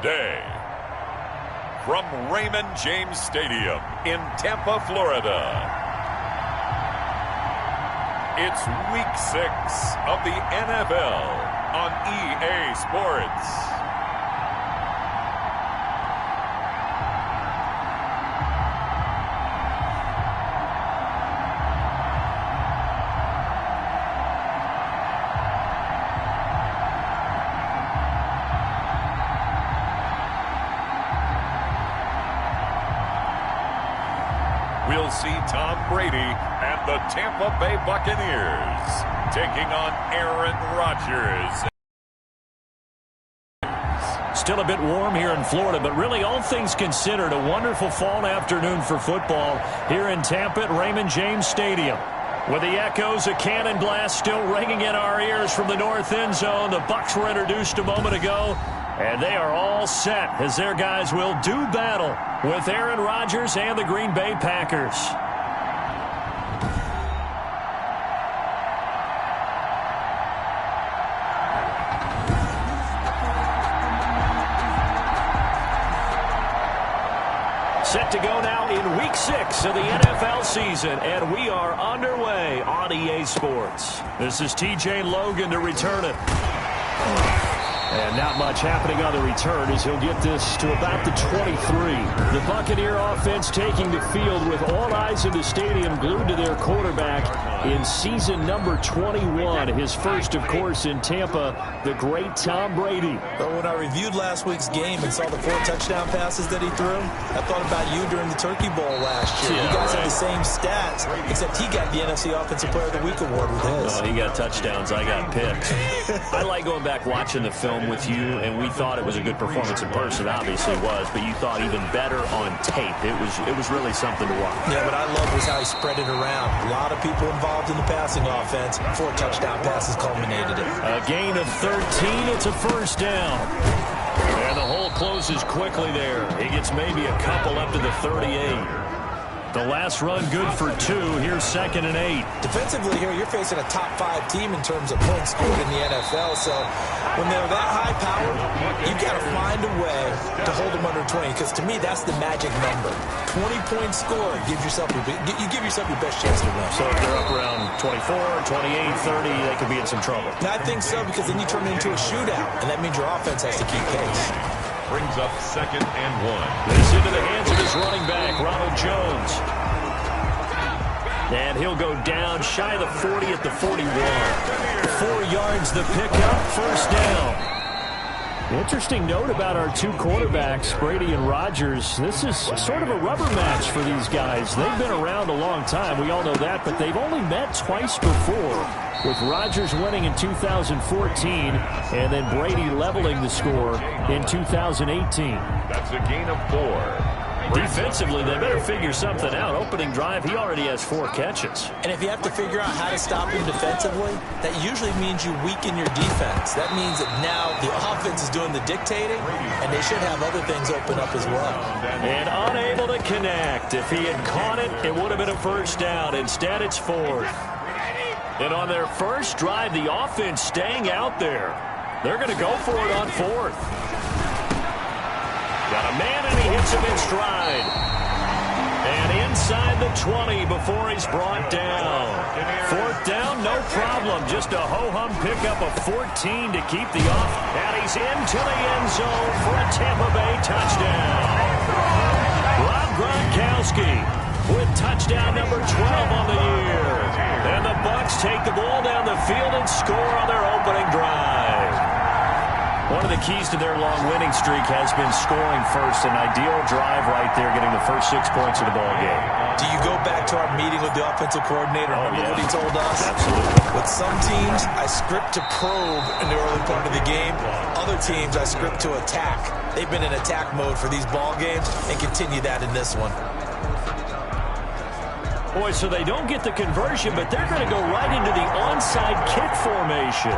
Today, from Raymond James Stadium in Tampa, Florida, it's Week 6 of the NFL on EA Sports. We'll see Tom Brady and the Tampa Bay Buccaneers taking on Aaron Rodgers. Still a bit warm here in Florida, but really all things considered, a wonderful fall afternoon for football here in Tampa at Raymond James Stadium. With the echoes of cannon blast still ringing in our ears from the north end zone, the Bucs were introduced a moment ago, and they are all set as their guys will do battle with Aaron Rodgers and the Green Bay Packers. Set to go now in Week 6 of the NFL season, and we are underway on EA Sports. This is TJ Logan to return it. And not much happening on the return as he'll get this to about the 23. The Buccaneer offense taking the field with all eyes in the stadium glued to their quarterback in season number 21. His first, of course, in Tampa, the great Tom Brady. But when I reviewed last week's game and saw the 4 touchdown passes that he threw, I thought about you during the Turkey Bowl last year. You guys had the same stats, except he got the NFC Offensive Player of the Week award with his. Well, he got touchdowns. I got picks. I like going back watching the film with you, and we thought it was a good performance in person. Obviously it was, but you thought even better on tape. It was really something to watch. Yeah, what I love was how he spread it around. A lot of people involved in the passing offense. 4 touchdown passes culminated it. A gain of 13. It's a first down. And the hole closes quickly there. He gets maybe a couple up to the 38. The last run good for 2. Here's 2nd and 8. Defensively here, you're facing a top 5 team in terms of points scored in the NFL. So when they're that high powered, you've got to find a way to hold them under 20. Because to me, that's the magic number. 20-point score. You give yourself your best chance to win. So if they're up around 24, 28, 30, they could be in some trouble. I think so, because then you turn it into a shootout. And that means your offense has to keep pace. Brings up 2nd and 1. This into the hands of his running back, Ronald Jones. And he'll go down shy of the 40 at the 41. 4 yards the pickup, first down. Interesting note about our 2 quarterbacks, Brady and Rodgers. This is sort of a rubber match for these guys. They've been around a long time. We all know that, but they've only met twice before, with Rodgers winning in 2014 and then Brady leveling the score in 2018. That's a gain of 4. Defensively, they better figure something out. Opening drive, he already has 4 catches. And if you have to figure out how to stop him defensively, that usually means you weaken your defense. That means that now the offense is doing the dictating, and they should have other things open up as well. And unable to connect. If he had caught it, it would have been a first down. Instead, it's 4th. And on their first drive, the offense staying out there. They're going to go for it on 4th. Got a man, and he hits him in stride. And inside the 20 before he's brought down. 4th down, no problem. Just a ho-hum pickup of 14 to keep the off. And he's into the end zone for a Tampa Bay touchdown. Rob Gronkowski with touchdown number 12 on the year. And the Bucs take the ball down the field and score on their opening drive. One of the keys to their long winning streak has been scoring first. An ideal drive right there, getting the first 6 points of the ball game. Do you go back to our meeting with the offensive coordinator? Remember what he told us? Absolutely. With some teams, I script to probe in the early part of the game. Other teams, I script to attack. They've been in attack mode for these ball games and continue that in this one. Boy, so they don't get the conversion, but they're going to go right into the onside kick formation.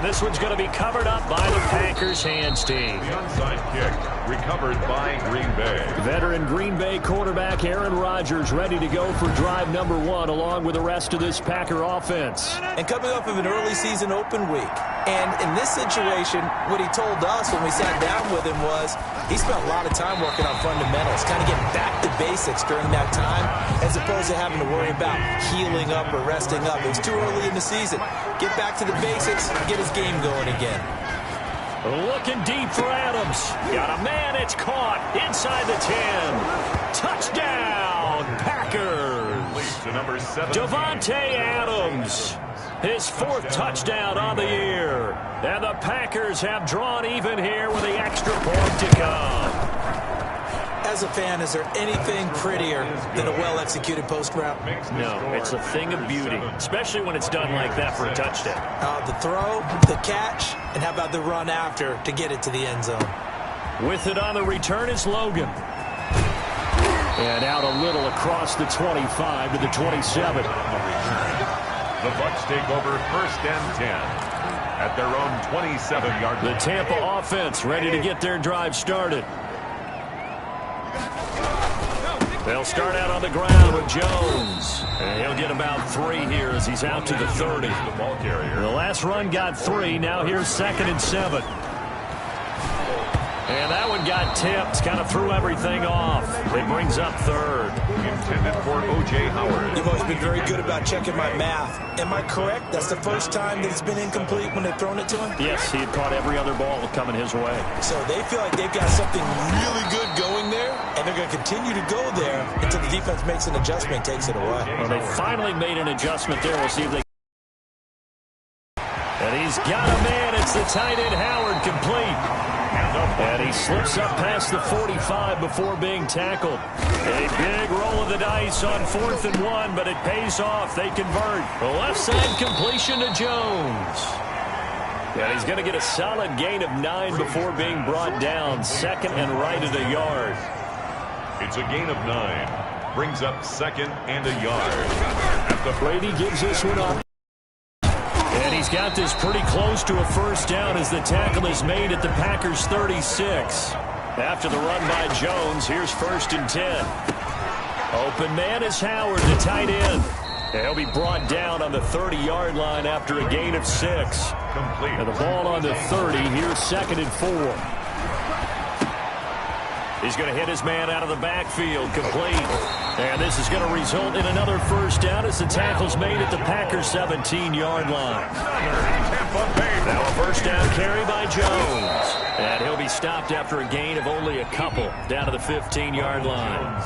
This one's going to be covered up by the Packers. Packers hands team. The onside kick recovered by Green Bay. Veteran Green Bay quarterback Aaron Rodgers ready to go for drive number 1 along with the rest of this Packer offense. And coming off of an early season open week. And in this situation, what he told us when we sat down with him was he spent a lot of time working on fundamentals, kind of getting back to basics during that time, as opposed to having to worry about healing up or resting up. It was too early in the season. Get back to the basics, get his game going again. Looking deep for Adams. Got a man, it's caught inside the 10. Touchdown, Packers. To number 7. Davante Adams. His 4th touchdown on the year. And the Packers have drawn even here with the extra point to come. As a fan, is there anything prettier than a well-executed post route? No, it's a thing of beauty, especially when it's done like that for a touchdown. The throw, the catch, and how about the run after to get it to the end zone? With it on the return is Logan. And out a little across the 25 to the 27. The Bucs take over 1st and 10 at their own 27-yard line. The Tampa offense ready to get their drive started. They'll start out on the ground with Jones. And he'll get about 3 here as he's out to the 30. The ball carrier. The last run got 3. Now here's 2nd and 7. And that one got tipped. Kind of threw everything off. It brings up 3rd. Intended for O.J. Howard. You've always been very good about checking my math. Am I correct? That's the first time that it's been incomplete when they've thrown it to him? Yes, he had caught every other ball coming his way. So they feel like they've got something really good going there, and they're going to continue to go there until the defense makes an adjustment and takes it away. Well, they finally made an adjustment there. We'll see if they... And he's got a man. It's the tight end Howard, complete. And he slips up past the 45 before being tackled. A big roll of the dice on 4th and 1, but it pays off. They convert. The left side completion to Jones. And he's going to get a solid gain of 9 before being brought down. 2nd and right at a yard. It's a gain of 9. Brings up 2nd and a yard. Brady gives this one up. And he's got this pretty close to a 1st down as the tackle is made at the Packers' 36. After the run by Jones, here's 1st and 10. Open man is Howard, the tight end. He'll be brought down on the 30-yard line after a gain of 6. Complete. And the ball on the 30. Here's 2nd and 4. He's going to hit his man out of the backfield, complete. And this is going to result in another 1st down as the tackle's made at the Packers' 17-yard line. Now a 1st down carry by Jones. And he'll be stopped after a gain of only a couple down to the 15-yard line.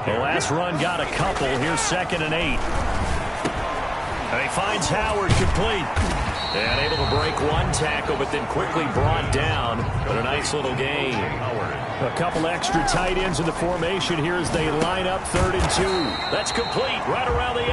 The last run got a couple. Here's 2nd and 8. And he finds Howard, complete. And able to break 1 tackle, but then quickly brought down. But a nice little gain. A couple extra tight ends in the formation here as they line up 3rd and 2. That's complete right around the 8.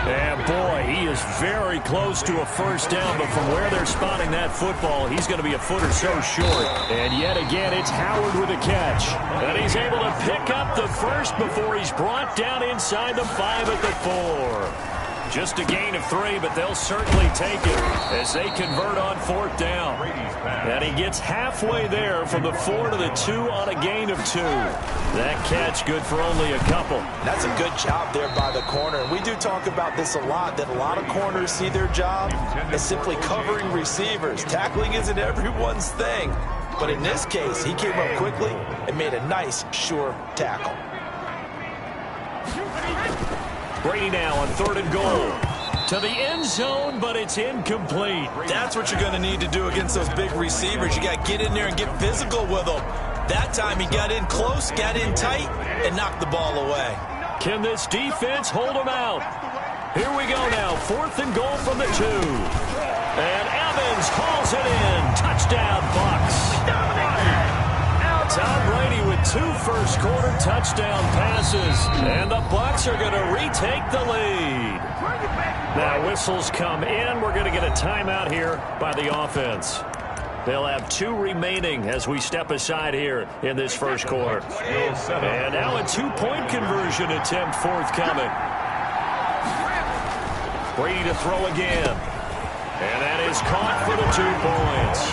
And boy, he is very close to a 1st down, but from where they're spotting that football, he's going to be a foot or so short. And yet again, it's Howard with a catch. And he's able to pick up the 1st before he's brought down inside the 5 at the 4. Just a gain of 3, but they'll certainly take it as they convert on 4th down. And he gets halfway there from the 4 to the 2 on a gain of 2. That catch good for only a couple. That's a good job there by the corner. And we do talk about this a lot, that a lot of corners see their job as simply covering receivers. Tackling isn't everyone's thing. But in this case, he came up quickly and made a nice, sure tackle. Brady now on 3rd and goal. To the end zone, but it's incomplete. That's what you're going to need to do against those big receivers. You got to get in there and get physical with them. That time he got in close, got in tight, and knocked the ball away. Can this defense hold him out? Here we go now. 4th and goal from the 2. And Evans hauls it in. Touchdown, Bucs. Tom Brady with 2 first-quarter touchdown passes. And the Bucs are going to retake the lead. Now whistles come in. We're going to get a timeout here by the offense. They'll have 2 remaining as we step aside here in this first quarter. And now a 2-point conversion attempt forthcoming. Brady to throw again. And that is caught for the 2 points.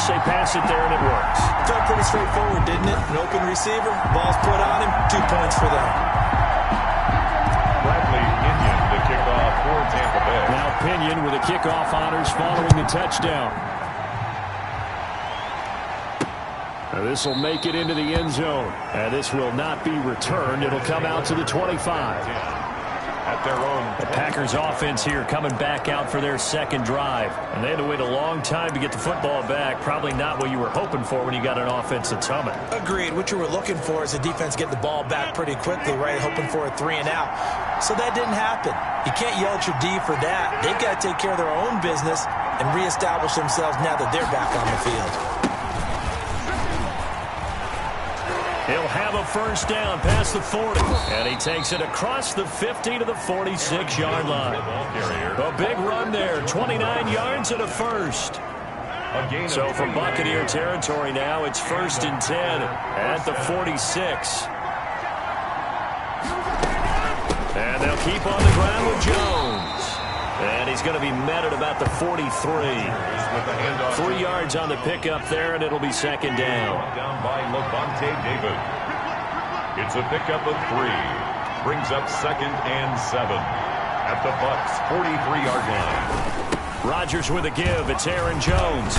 pass. They pass it there, and it works. Felt pretty straightforward, didn't it? An open receiver, ball's put on him, 2 points for them. Bradley Pinion to kick off for Tampa Bay. Now Pinion with the kickoff honors following the touchdown. This will make it into the end zone. And this will not be returned. It'll come out to the 25. At their own. The Packers offense here coming back out for their second drive. And they had to wait a long time to get the football back. Probably not what you were hoping for when you got an offense that's humming. Agreed. What you were looking for is the defense getting the ball back pretty quickly, right? Hoping for a 3 and out. So that didn't happen. You can't yell at your D for that. They've got to take care of their own business and reestablish themselves now that they're back on the field. He'll have a first down past the 40. And he takes it across the 50 to the 46-yard line. A big run there. 29 yards and a first. So from Buccaneer territory now, it's 1st and 10 at the 46. And they'll keep on the ground with Jones. And he's going to be met at about the 43. 3 yards on the pickup there, and it'll be second down. Down by Levante David. It's a pickup of 3. Brings up 2nd and 7 at the Bucs' 43-yard line. Rodgers with a give. It's Aaron Jones.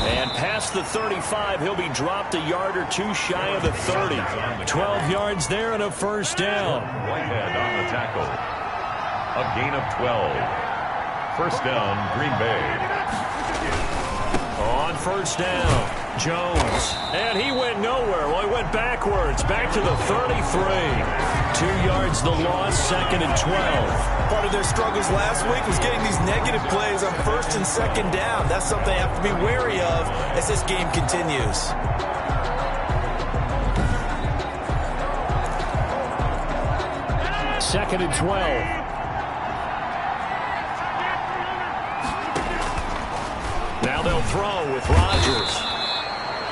And past the 35, he'll be dropped a yard or 2 shy of the 30. 12 yards there and a first down. Whitehead on the tackle. A gain of 12. First down, Green Bay. On first down, Jones. And he went nowhere. Well, he went backwards. Back to the 33. 2 yards the loss, 2nd and 12. Part of their struggles last week was getting these negative plays on 1st and 2nd down. That's something they have to be wary of as this game continues. Second and 12. Now they'll throw with Rodgers.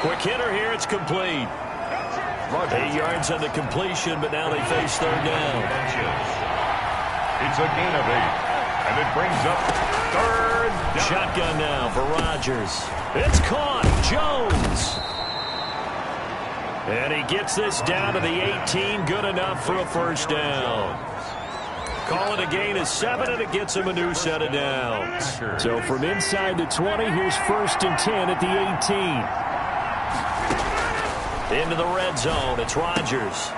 Quick hitter here. It's complete. 8 yards on the completion, but now they face 3rd down. It's a gain of 8. And it brings up 3rd down. Shotgun now for Rodgers. It's caught. Jones. And he gets this down to the 18. Good enough for a first down. Call it a gain of 7, and it gets him a new set of downs. So from inside the 20, here's 1st and 10 at the 18. Into the red zone, it's Rodgers.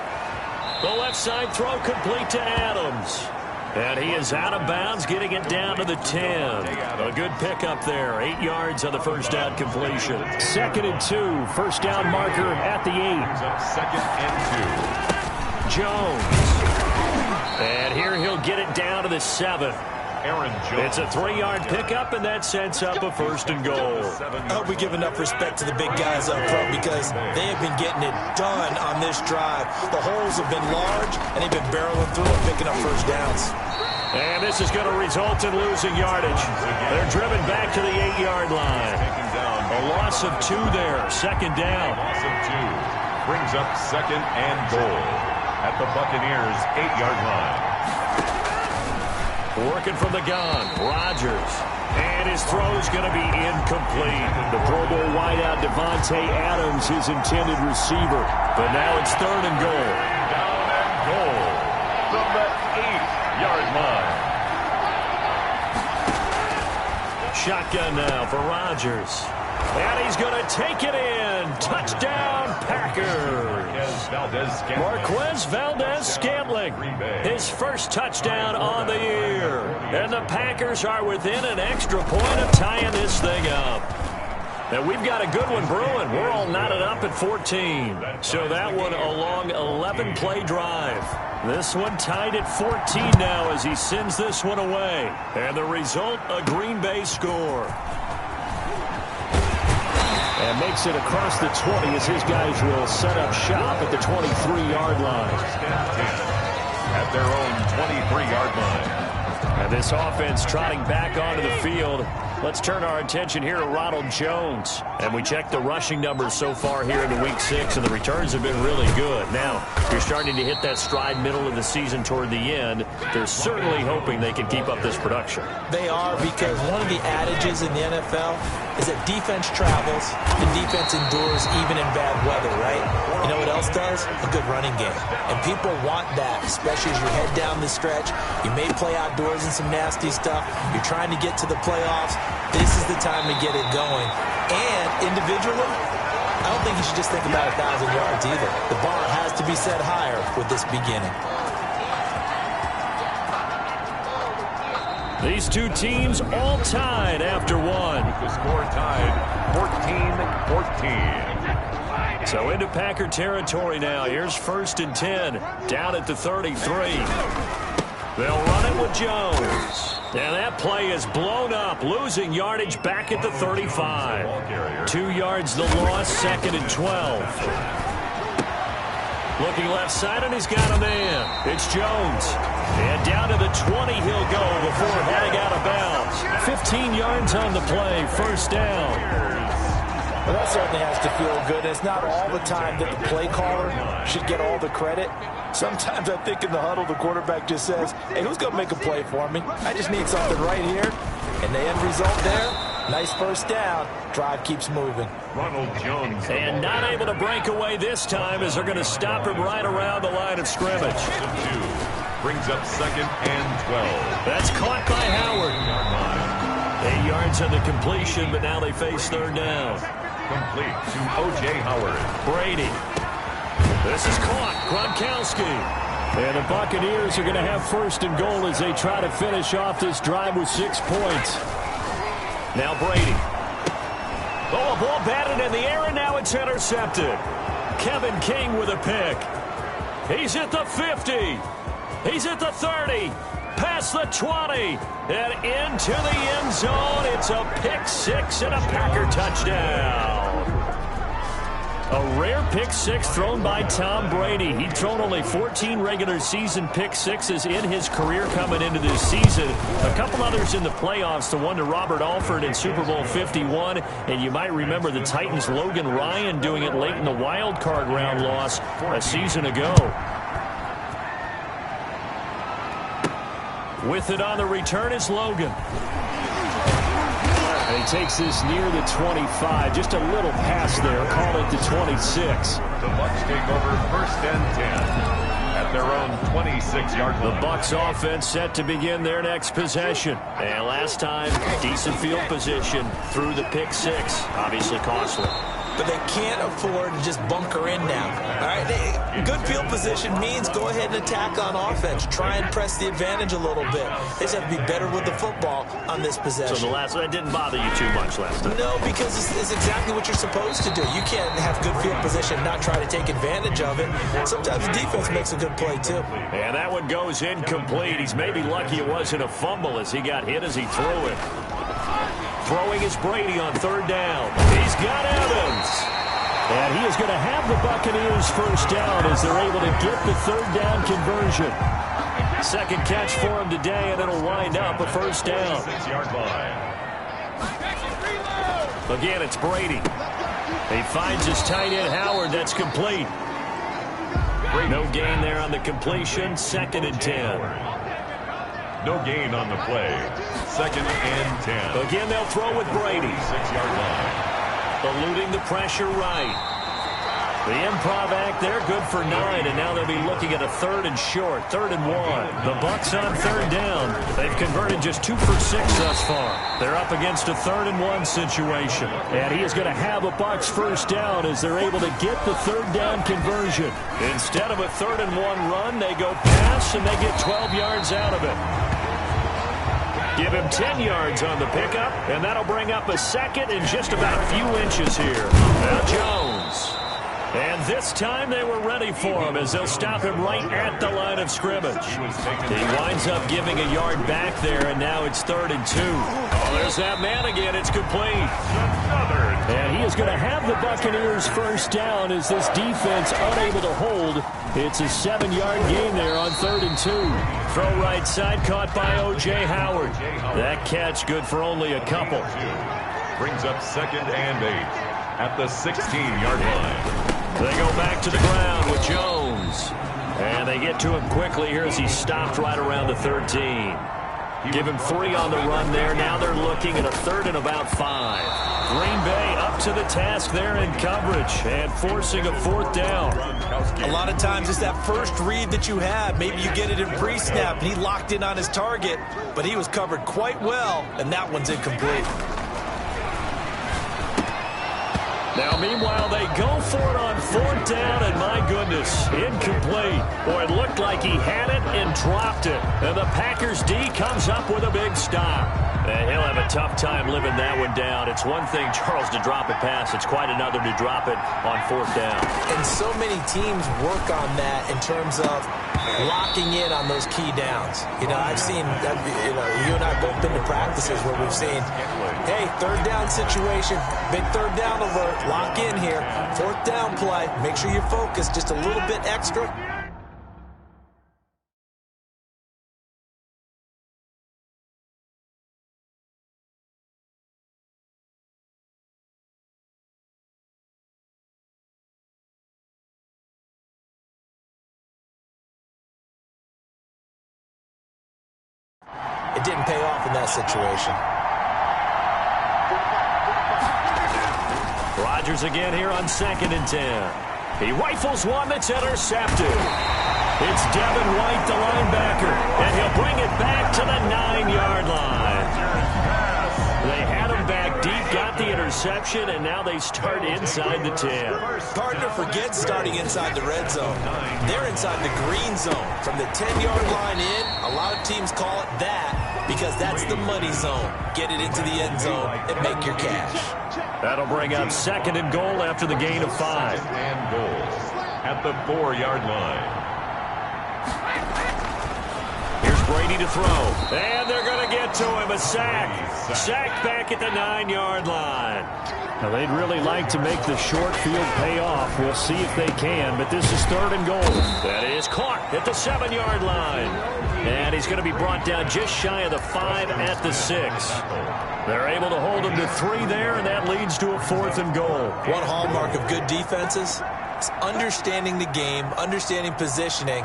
The left side throw complete to Adams. And he is out of bounds, getting it down to the 10. A good pickup there. 8 yards on the first down completion. 2nd and 2, first down marker at the 8. 2nd and 2. Jones. And here he'll get it down to the 7. Aaron Jones. It's a 3-yard pickup, and that sets up a 1st and goal. I hope we give enough respect to the big guys up front because they have been getting it done on this drive. The holes have been large, and they've been barreling through and picking up first downs. And this is going to result in losing yardage. They're driven back to the 8-yard line. A loss of 2 there. 2nd down. Loss of 2. Brings up 2nd and goal at the Buccaneers' 8-yard line. Working from the gun, Rodgers. And his throw's going to be incomplete. The Pro Bowl wideout Devontae Adams, his intended receiver. But now it's 3rd and goal. Down and goal from the 8-yard line. Shotgun now for Rodgers. And he's going to take it in. Touchdown, Packers. Marquez Valdez-Scantling. His first touchdown on the year. And the Packers are within an extra point of tying this thing up. And we've got a good one brewing. We're all knotted up at 14. So that one a long 11-play drive. This one tied at 14 now as he sends this one away. And the result, a Green Bay score. And makes it across the 20 as his guys will set up shop at the 23-yard line. At their own 23-yard line. And this offense trotting back onto the field. Let's turn our attention here to Ronald Jones. And we check the rushing numbers so far here into Week 6, and the returns have been really good. Now, you're starting to hit that stride middle of the season toward the end. They're certainly hoping they can keep up this production. They are, because one of the adages in the NFL is that defense travels and defense endures even in bad weather, right? You know what else does? A good running game. And people want that, especially as you head down the stretch. You may play outdoors in some nasty stuff. You're trying to get to the playoffs. This is the time to get it going. And individually, I don't think you should just think about 1,000 yards either. The bar has to be set higher with this beginning. These two teams all tied after one. The score tied 14-14. So into Packer territory now. Here's 1st and 10. Down at the 33. They'll run it with Jones. And that play is blown up, losing yardage back at the 35. 2 yards the loss, 2nd and 12. Looking left side, and he's got a man. It's Jones. And down to the 20 he'll go before heading out of bounds. 15 yards on the play, 1st down. Well, that certainly has to feel good. It's not all the time that the play caller should get all the credit. Sometimes I think in the huddle, the quarterback just says, hey, who's going to make a play for me? I just need something right here. And the end result there, nice 1st down. Drive keeps moving. Ronald Jones. And not able to break away this time as they're going to stop him right around the line of scrimmage. Brings up 2nd and 12. That's caught by Howard. 8 yards on the completion, but now they face 3rd down. Complete to O.J. Howard. Brady. This is caught. Gronkowski. And the Buccaneers are going to have 1st and goal as they try to finish off this drive with 6 points. Now Brady. Oh, a ball batted in the air, and now it's intercepted. Kevin King with a pick. He's at the 50. He's at the 30. Past the 20. And into the end zone. It's a pick 6 and a Packer touchdown. A rare pick 6 thrown by Tom Brady. He'd thrown only 14 regular season pick 6s in his career coming into this season. A couple others in the playoffs, the one to Robert Alford in Super Bowl 51. And you might remember the Titans' Logan Ryan doing it late in the wild card round loss a season ago. With it on the return is Logan. And he takes this near the 25. Just a little pass there. Call it the 26. The Bucs take over 1st and 10 at their own 26-yard line. The Bucs offense set to begin their next possession. And last time, decent field position through the pick 6. Obviously costly. But they can't afford to just bunker in now. All right, good field position means go ahead and attack on offense. Try and press the advantage a little bit. They just have to be better with the football on this possession. So the last one didn't bother you too much last time? No, because it's exactly what you're supposed to do. You can't have good field position and not try to take advantage of it. Sometimes the defense makes a good play, too. And that one goes incomplete. He's maybe lucky it wasn't a fumble as he got hit as he threw it. Throwing is Brady on 3rd down. He's got Evans. And he is going to have the Buccaneers 1st down as they're able to get the 3rd down conversion. 2nd catch for him today, and it'll wind up a 1st down. 6-yard line. Again, it's Brady. He finds his tight end, Howard. That's complete. No gain there on the completion. 2nd and 10. No gain on the play. 2nd and 10. Again, they'll throw with Brady. 6-yard line. Eluding the pressure right. The improv act there, good for 9, and now they'll be looking at a 3rd and short, 3rd and 1. The Bucs on 3rd down. They've converted just 2 for 6 thus far. They're up against a 3rd and 1 situation. And he is going to have a Bucs 1st down as they're able to get the 3rd down conversion. Instead of a 3rd and 1 run, they go pass, and they get 12 yards out of it. Give him 10 yards on the pickup, and that'll bring up a 2nd and just about a few inches here. Now Jones. And this time they were ready for him as they'll stop him right at the line of scrimmage. He winds up giving a yard back there, and now it's 3rd and 2. Oh, there's that man again. It's complete. And he is going to have the Buccaneers 1st down as this defense unable to hold. It's a 7-yard gain there on 3rd and 2. Throw right side caught by O.J. Howard. That catch good for only a couple. Brings up 2nd and 8 at the 16-yard line. They go back to the ground with Jones. And they get to him quickly here as he's stopped right around the 13. Give him 3 on the run there. Now they're looking at a 3rd and about 5. Green Bay up to the task there in coverage and forcing a 4th down. A lot of times it's that first read that you have. Maybe you get it in pre-snap, and he locked in on his target, but he was covered quite well, and that one's incomplete. Now, meanwhile, they go for it on 4th down, and my goodness, incomplete. Boy, it looked like he had it and dropped it. And the Packers D comes up with a big stop. And he'll have a tough time living that one down. It's one thing, Charles, to drop a pass. It's quite another to drop it on 4th down. And so many teams work on that in terms of locking in on those key downs. You know, I've seen, you and I both been to practices where we've seen, hey, 3rd down situation, big 3rd down alert, lock in here, 4th down play, make sure you're focused just a little bit extra. It didn't pay off in that situation. Rodgers again here on 2nd and 10. He rifles one that's intercepted. It's Devin White, the linebacker, and he'll bring it back to the 9-yard line. They had him back deep, got the interception, and now they start inside the 10. Hard to forget starting inside the red zone. They're inside the green zone. From the 10-yard line in, a lot of teams call it that because that's the money zone. Get it into the end zone and make your cash. That'll bring up 2nd and goal after the gain of 5. And goal at the 4-yard line. Here's Brady to throw. And they're going to get to him. A sack. Sack back at the 9-yard line. Now, they'd really like to make the short field pay off. We'll see if they can, but this is 3rd and goal. That is caught at the 7-yard line. And he's going to be brought down just shy of the 5 at the 6. They're able to hold him to 3 there, and that leads to a 4th and goal. One hallmark of good defenses is understanding the game, understanding positioning,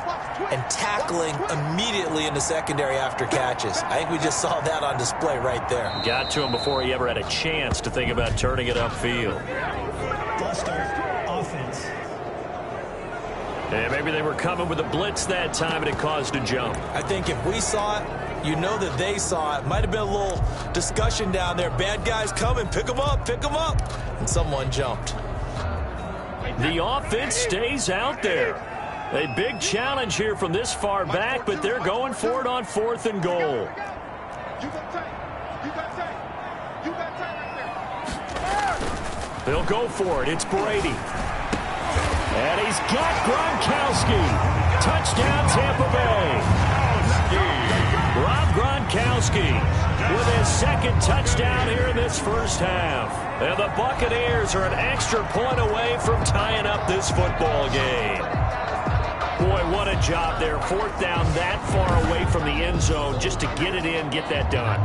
and tackling immediately in the secondary after catches. I think we just saw that on display right there. Got to him before he ever had a chance to think about turning it upfield. Offense. Yeah, maybe they were coming with a blitz that time, and it caused a jump. I think if we saw it, you know that they saw it. Might have been a little discussion down there. Bad guys coming, pick them up, and someone jumped. The offense stays out there. A big challenge here from this far back, but they're going for it on 4th and goal. They'll go for it. It's Brady. And he's got Gronkowski. Touchdown, Tampa Bay. Rob Gronkowski with his 2nd touchdown here in this first half. And the Buccaneers are an extra point away from tying up this football game. Boy, what a job there. 4th down that far away from the end zone just to get it in, get that done.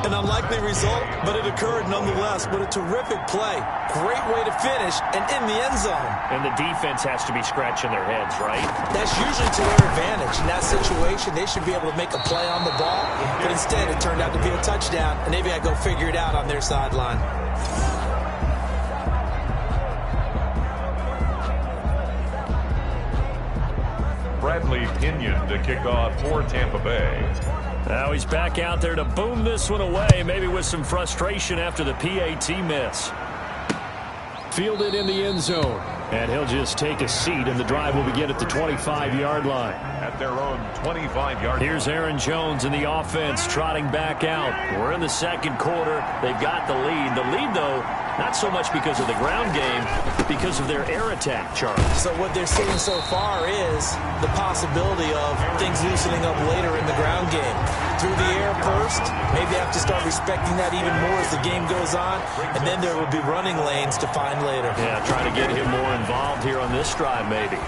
An unlikely result, but it occurred nonetheless. But a terrific play. Great way to finish and in the end zone. And the defense has to be scratching their heads, right? That's usually to their advantage. In that situation, they should be able to make a play on the ball. But instead, it turned out to be a touchdown, and maybe I go figure it out on their sideline. Bradley Pinion to kick off for Tampa Bay. Now he's back out there to boom this one away, maybe with some frustration after the PAT miss. Fielded in the end zone, and he'll just take a seat, and the drive will begin at the 25-yard line. At their own 25-yard line. Here's Aaron Jones in the offense trotting back out. We're in the 2nd quarter. They've got the lead. The lead, though, not so much because of the ground game, but because of their air attack, Charles. So what they're seeing so far is the possibility of things loosening up later in the ground game. Through the air first, maybe have to start respecting that even more as the game goes on, and then there will be running lanes to find later. Yeah, trying to get him more involved here on this drive, maybe.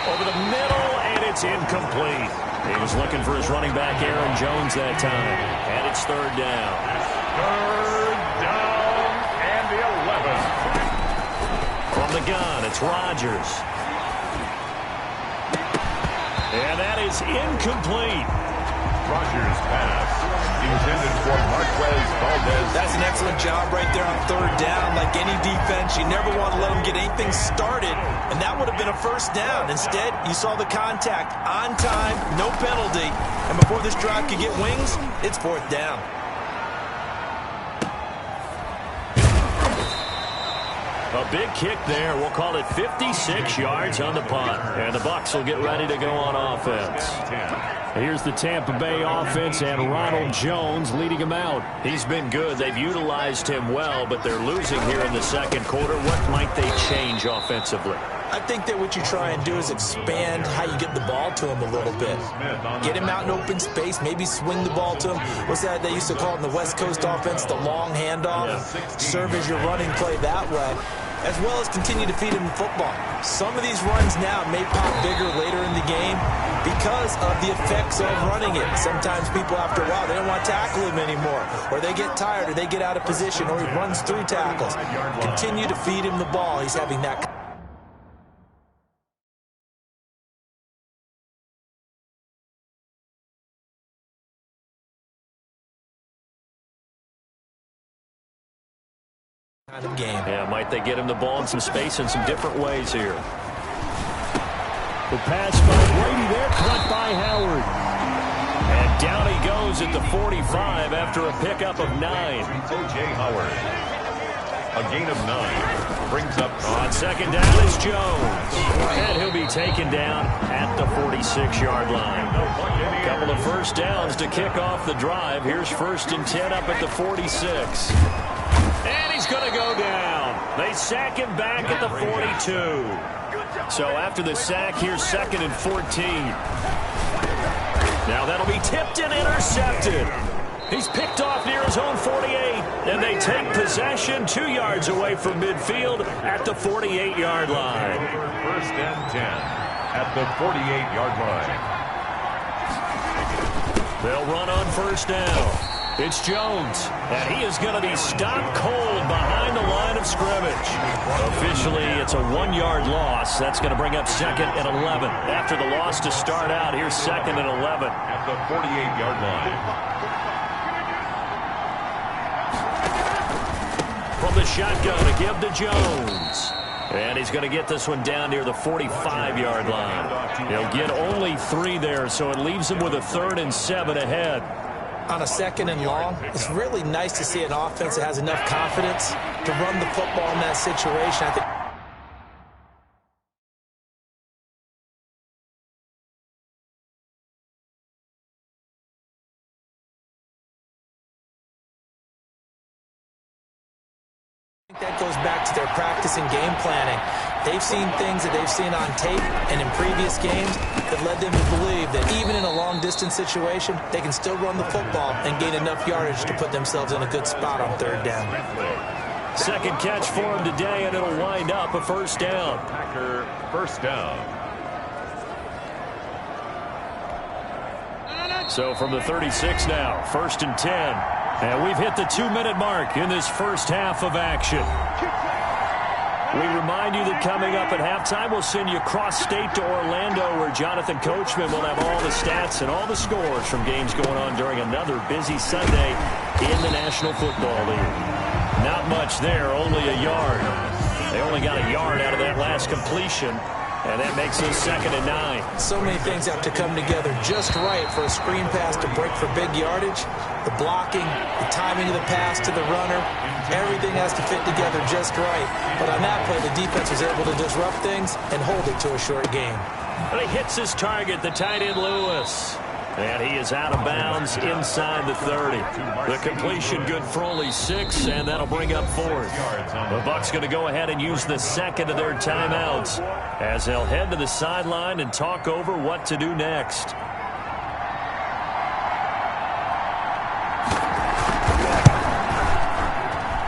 Over the middle, and it's incomplete. He was looking for his running back, Aaron Jones, that time. And it's 3rd down. 3rd down and the 11. From the gun, it's Rodgers. And that is incomplete. Rodgers' pass intended for Marquez Valdez. That's an excellent job right there on third down. Like any defense, you never want to let them get anything started, and that would have been a first down. Instead, you saw the contact on time, no penalty, and before this drive could get wings, it's fourth down. A big kick there. We'll call it 56 yards on the punt. And the Bucs will get ready to go on offense. Here's the Tampa Bay offense and Ronald Jones leading him out. He's been good. They've utilized him well, but they're losing here in the second quarter. What might they change offensively? I think that what you try and do is expand how you get the ball to him a little bit. Get him out in open space, maybe swing the ball to him. What's that they used to call it in the West Coast offense, the long handoff? Yeah. Serve as your running play that way, as well as continue to feed him the football. Some of these runs now may pop bigger later in the game because of the effects of running it. Sometimes people, after a while, they don't want to tackle him anymore, or they get tired, or they get out of position, or he runs through tackles. Continue to feed him the ball. He's having that kind of game. Yeah, might they get him the ball in some space in some different ways here. The pass by Brady there, caught by Howard. And down he goes at the 45 after a pickup of 9. O.J. Howard. A gain of 9. Brings up on second down is Jones. And he'll be taken down at the 46-yard line. A couple of first downs to kick off the drive. Here's 1st and 10 up at the 46. And he's going to go down. They sack him back at the 42. So after the sack, here's 2nd and 14. Now that'll be tipped and intercepted. He's picked off near his own 48. And they take possession 2 yards away from midfield at the 48-yard line. 1st and 10 at the 48-yard line. They'll run on 1st down. It's Jones, and he is going to be stopped cold behind the line of scrimmage. Officially, it's a 1-yard loss. That's going to bring up 2nd and 11. After the loss to start out, here's 2nd and 11. At the 48-yard line. From the shotgun, a give to Jones. And he's going to get this one down near the 45-yard line. He'll get only 3 there, so it leaves him with a 3rd and 7 ahead. On a 2nd and long, it's really nice to see an offense that has enough confidence to run the football in that situation. I think that goes back to their practice and game planning. They've seen things that they've seen on tape and in previous games that led them to believe that even in a long-distance situation, they can still run the football and gain enough yardage to put themselves in a good spot on 3rd down. 2nd catch for him today, and it'll wind up a 1st down. Packer 1st down. So from the 36 now, 1st and 10. And we've hit the 2-minute mark in this first half of action. We remind you that coming up at halftime, we'll send you cross-state to Orlando, where Jonathan Coachman will have all the stats and all the scores from games going on during another busy Sunday in the National Football League. Not much there, only a yard. They only got a yard out of that last completion, and that makes it 2nd and 9. So many things have to come together just right for a screen pass to break for big yardage. The blocking, the timing of the pass to the runner, everything has to fit together just right. But on that play, the defense was able to disrupt things and hold it to a short game. And he hits his target, the tight end Lewis. And he is out of bounds inside the 30. The completion good for only 6, and that'll bring up 4th. The Bucs going to go ahead and use the 2nd of their timeouts as they'll head to the sideline and talk over what to do next.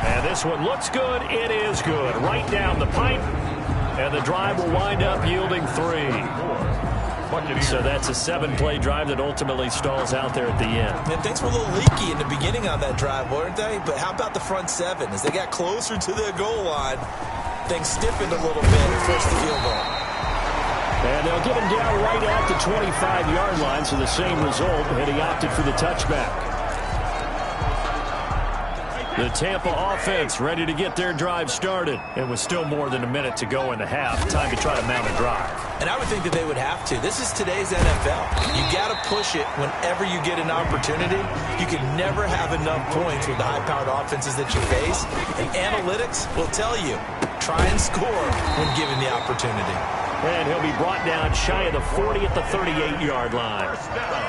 And this one looks good. It is good. Right down the pipe. And the drive will wind up yielding 3. So that's a 7-play drive that ultimately stalls out there at the end. And things were a little leaky in the beginning on that drive, weren't they? But how about the front 7? As they got closer to the goal line, things stiffened a little bit and forced the field goal. And they'll get him down right at the 25-yard line, so the same result, and he opted for the touchback. The Tampa offense ready to get their drive started. And with still more than a minute to go in the half, time to try to mount a drive. And I would think that they would have to. This is today's NFL. You got to push it whenever you get an opportunity. You can never have enough points with the high-powered offenses that you face. And analytics will tell you, try and score when given the opportunity. And he'll be brought down shy of the 40 at the 38-yard line.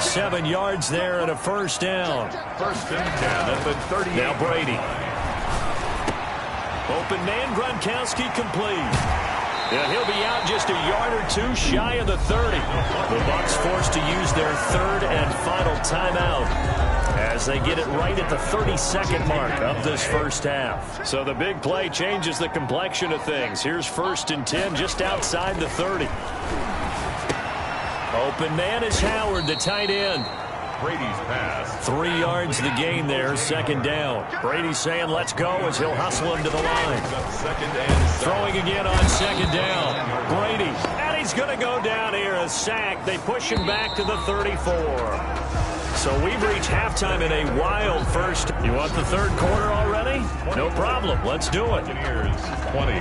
7 yards there and a first down. First and 10 at the 38. Now Brady. Open man, Gronkowski complete. And he'll be out just a yard or two shy of the 30. The Bucs forced to use their third and final timeout as they get it right at the 32nd mark of this first half. So the big play changes the complexion of things. Here's first and 10 just outside the 30. Open man is Howard, the tight end. Brady's pass. 3 yards the gain there, second down. Brady saying let's go as he'll hustle him to the line. Second and Throwing again on second down. Brady, and he's going to go down here, a sack. They push him back to the 34. So we've reached halftime in a wild first. You want the third quarter already? No problem. Let's do it. Buccaneers 20.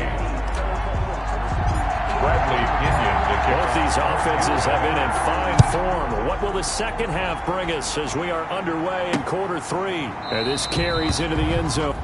Bradley Pinion to kick. Both these offenses have been in fine form. What will the second half bring us as we are underway in quarter 3? And this carries into the end zone.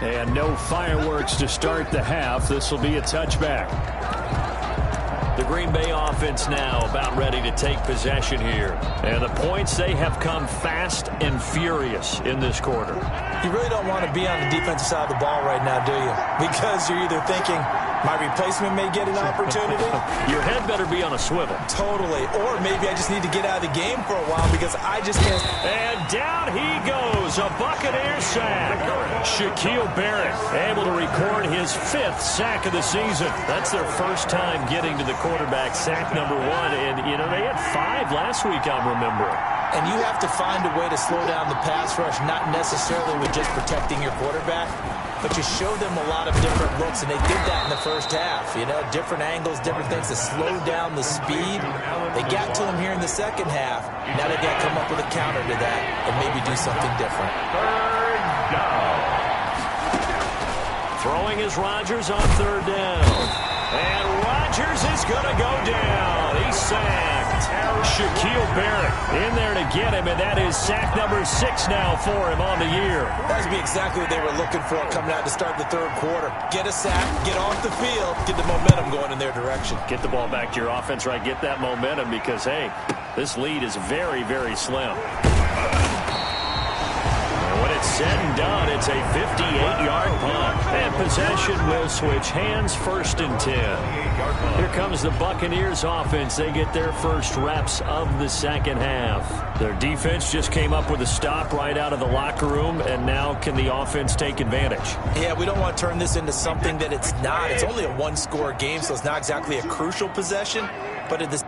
And no fireworks to start the half. This will be a touchback. The Green Bay offense now about ready to take possession here. And the points, they have come fast and furious in this quarter. You really don't want to be on the defensive side of the ball right now, do you? Because you're either thinking, my replacement may get an opportunity. Your head better be on a swivel. Totally. Or maybe I just need to get out of the game for a while because I just can't. And down he goes. A Buccaneer sack. Shaquille Barrett able to record his 5th sack of the season. That's their first time getting to the quarterback, sack number 1. And, you know, they had 5 last week, I'm remembering. And you have to find a way to slow down the pass rush, not necessarily with just protecting your quarterback, but you show them a lot of different looks, and they did that in the first half. You know, different angles, different things to slow down the speed. They got to him here in the second half. Now they got to come up with a counter to that and maybe do something different. Third down. Throwing is Rodgers on 3rd down. And Rodgers is going to go down. He's sacked. Shaquille Barrett in there to get him, and that is sack number 6 now for him on the year. That would be exactly what they were looking for coming out to start the 3rd quarter. Get a sack, get off the field, get the momentum going in their direction. Get the ball back to your offense, right? Get that momentum because, hey, this lead is very, very slim. When it's said and done, it's a 58-yard punt. And possession will switch hands, 1st and 10. Here comes the Buccaneers offense. They get their first reps of the second half. Their defense just came up with a stop right out of the locker room, and now can the offense take advantage? Yeah, we don't want to turn this into something that it's not. It's only a 1-score game, so it's not exactly a crucial possession, but at the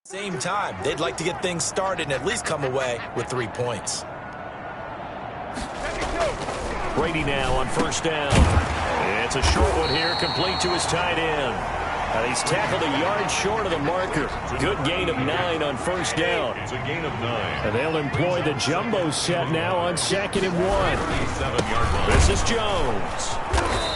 same time, they'd like to get things started and at least come away with 3 points. Brady now on 1st down. It's a short one here, complete to his tight end. He's tackled a yard short of the marker. Good gain of 9 on 1st down. It's a gain of 9. And they'll employ the jumbo set now on 2nd and 1. 37-yard line. This is Jones.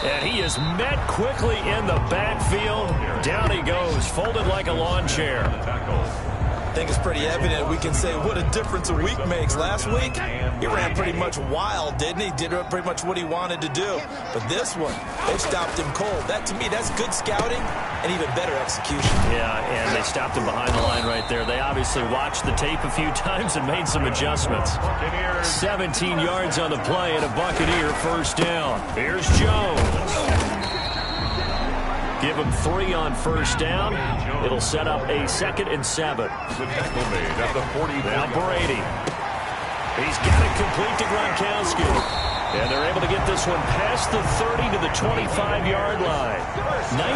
And he is met quickly in the backfield. Down he goes, folded like a lawn chair. I think it's pretty evident. We can say what a difference a week makes. Last week, he ran pretty much wild, didn't he? Did pretty much what he wanted to do. But this one, they stopped him cold. That, to me, that's good scouting and even better execution. Yeah, and they stopped him behind the line right there. They obviously watched the tape a few times and made some adjustments. 17 yards on the play and a Buccaneer 1st down. Here's Jones. Give him 3 on 1st down. It'll set up a 2nd and 7. The tackle made at the 40. Now Brady. He's got it complete to Gronkowski. And they're able to get this one past the 30 to the 25-yard line.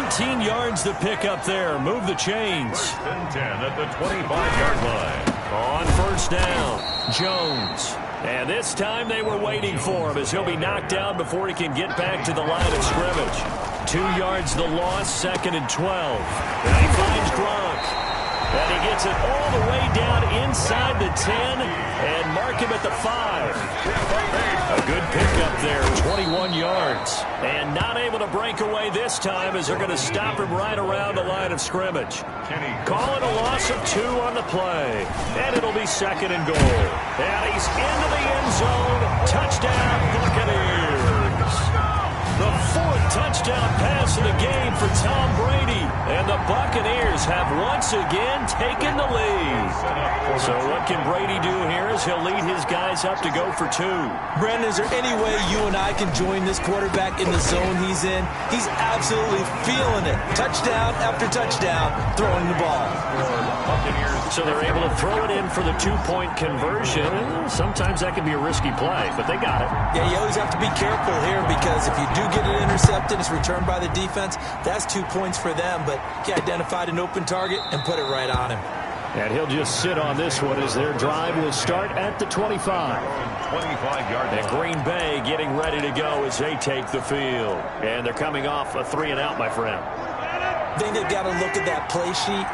19 yards to pick up there. Move the chains. 10 at the 25-yard line. On 1st down, Jones. And this time they were waiting for him as he'll be knocked down before he can get back to the line of scrimmage. 2 yards the loss, 2nd and 12. And he finds Gronk. And he gets it all the way down inside the 10 and mark him at the 5. A good pickup there, 21 yards. And not able to break away this time as they're going to stop him right around the line of scrimmage. Call it a loss of 2 on the play. And it'll be 2nd and goal. And he's into the end zone. Touchdown, Buccaneers. The 4th touchdown pass of the game for Tom Brady. And the Buccaneers have once again taken the lead. So what can Brady do here as he'll lead his guys up to go for 2? Brandon, is there any way you and I can join this quarterback in the zone he's in? He's absolutely feeling it. Touchdown after touchdown, throwing the ball. So they're able to throw it in for the 2-point conversion. Sometimes that can be a risky play, but they got it. Yeah, you always have to be careful here because if you do get it intercepted, it's returned by the defense, that's 2 points for them, but he identified an open target and put it right on him. And he'll just sit on this one as their drive will start at the 25. 25-yard line. And Green Bay getting ready to go as they take the field. And they're coming off a 3-and-out, my friend. I think they've got to look at that play sheet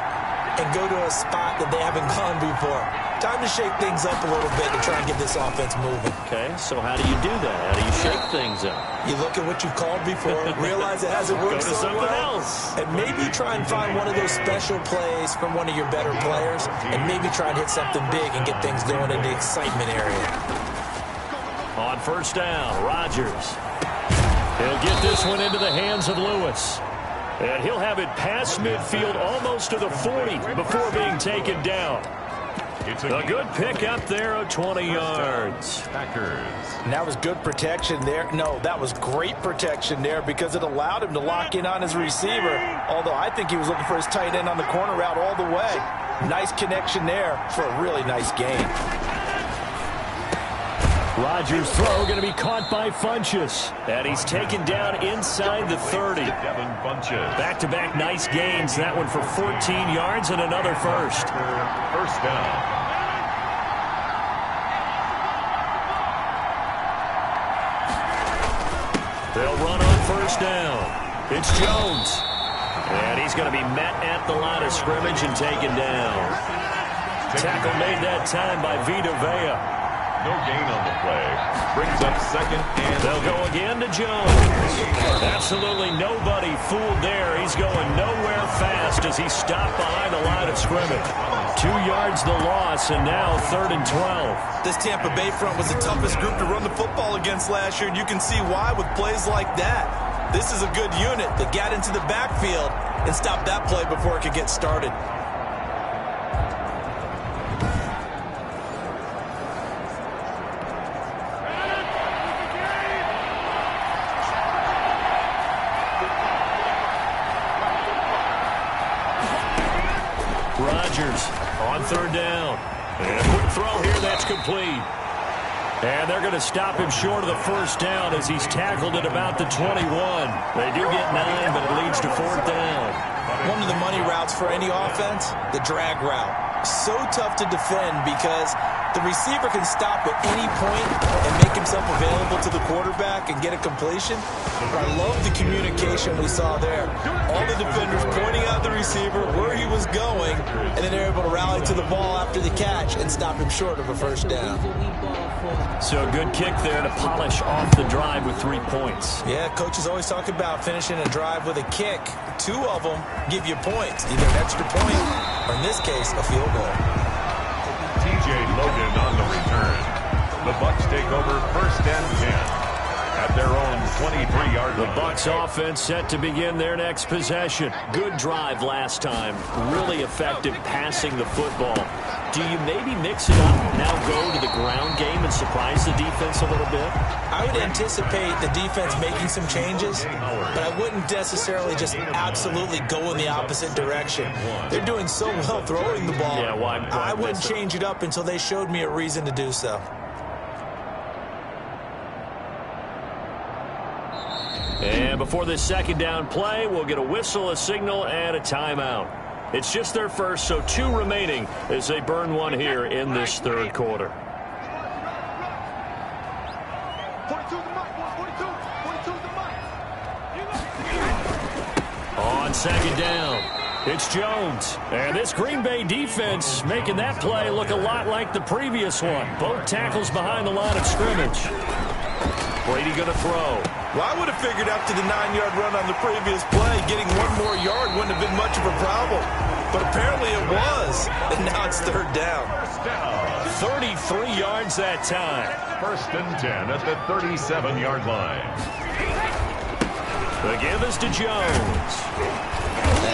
and go to a spot that they haven't gone before. Time to shake things up a little bit and try and get this offense moving. Okay, so how do you do that? How do you shake things up? You look at what you called before, realize it hasn't worked so well, and maybe try and find one of those special plays from one of your better players, and maybe try and hit something big and get things going in the excitement area. On first down, Rodgers. He'll get this one into the hands of Lewis. And he'll have it past midfield almost to the 40 before being taken down. It's a good pickup there of 20 yards. And that was good protection there. No, that was great protection there because it allowed him to lock in on his receiver. Although I think he was looking for his tight end on the corner route all the way. Nice connection there for a really nice gain. Rodgers' throw going to be caught by Funchess. And he's taken down inside the 30. Back-to-back nice gains. That one for 14 yards and another first. First down. They'll run on first down. It's Jones. And he's going to be met at the line of scrimmage and taken down. Tackle made that time by Vita Vea. No gain on the play. Brings up second and... They'll go again to Jones. Absolutely nobody fooled there. He's going nowhere fast as he stopped behind the line of scrimmage. 2 yards the loss, and now 3rd and 12. This Tampa Bay front was the toughest group to run the football against last year, and you can see why with plays like that. This is a good unit that got into the backfield and stopped that play before it could get started. Rodgers on third down. And a quick throw here, that's complete. And they're going to stop him short of the first down as he's tackled at about the 21. They do get 9, but it leads to fourth down. One of the money routes for any offense, the drag route. So tough to defend because the receiver can stop at any point and make himself available to the quarterback and get a completion. But I love the communication we saw there. All the defenders pointing out the receiver, where he was going, and then they're able to rally to the ball after the catch and stop him short of a first down. So a good kick there to polish off the drive with 3 points. Yeah, coaches always talk about finishing a drive with a kick. 2 of them give you points, either an extra point or, in this case, a field goal. TJ Logan on the return. The Bucs take over first and 10 at their own 23-yard line. The Bucs offense set to begin their next possession. Good drive last time. Really effective passing the football. Do you maybe mix it up, now go to the ground game and surprise the defense a little bit? I would anticipate the defense making some changes, but I wouldn't necessarily just absolutely go in the opposite direction. They're doing so well throwing the ball. Yeah, why I wouldn't change it up until they showed me a reason to do so. And before this second down play, we'll get a whistle, a signal, and a timeout. It's just their first, so 2 remaining as they burn one here in this third quarter. On second down, it's Jones. And this Green Bay defense making that play look a lot like the previous one. Both tackles behind the line of scrimmage. Brady going to throw. Well, I would have figured after the 9-yard run on the previous play, getting 1 more yard wouldn't have been much of a problem. But apparently it was, and now it's third down. 33 yards that time. First and 10 at the 37-yard line. The give is to Jones.